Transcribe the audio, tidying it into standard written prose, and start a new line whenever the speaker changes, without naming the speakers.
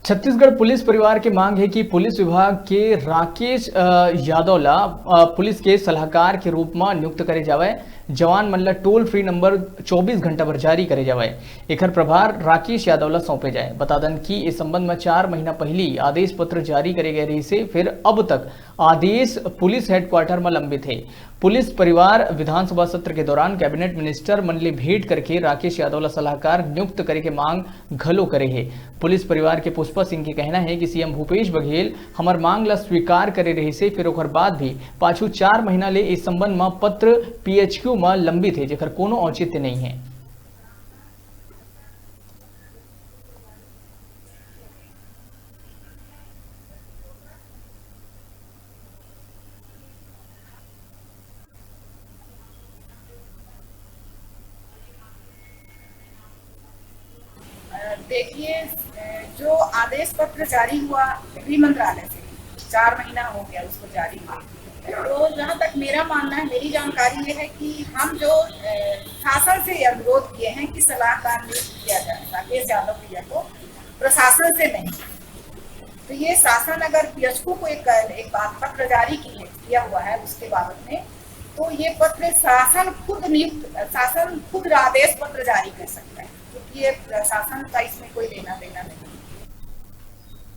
Chhattisgarh police परिवार की मांग है कि पुलिस विभाग के राकेश यादवला पुलिस के सलाहकार के रूप में नियुक्त करे जावे। जवान मन ला टोल फ्री नंबर 24 घंटा पर जारी करे जावे। एकर प्रभार राकेश यादवला सौंपे जाए। बता दें कि इस संबंध में 4 महीना पहले आदेश पत्र जारी करे गए रही से फिर अब तक आदेश पुलिस हेडक्वार्टर में लंबित है। पुलिस परिवार विधानसभा सत्र के दौरान कैबिनेट मिनिस्टर मन ले भेंट करके राकेश यादवला सलाहकार नियुक्त करे के मांग घलो करे है। पुलिस परिवार के पुष्पा सिंह के कहना है कि सीएम भूपेश बघेल हमार मांग ला स्वीकार करे रही से फिर ओकर बाद भी पाछू 4 महीना ले इस संबंध में पत्र पीएचक्यू में लंबित है, जेकर कोनो औचित्य नहीं है।
देखिए, जो आदेश पत्र जारी हुआ गृह मंत्रालय से 4 महीना हो गया उसको जारी हुआ। तो जहाँ तक मेरा मानना है, मेरी जानकारी ये है कि हम जो शासन से अनुरोध किए हैं कि सलाहकार नियुक्त किया जाए राकेश यादव भैया को, प्रशासन से नहीं। तो ये शासन अगर पीएचक्यू को एक बात पत्र जारी किया हुआ है उसके बाबत में, तो ये पत्र शासन खुद आदेश पत्र जारी कर सकता है, क्योंकि ये शासन का इसमें कोई लेना देना नहीं।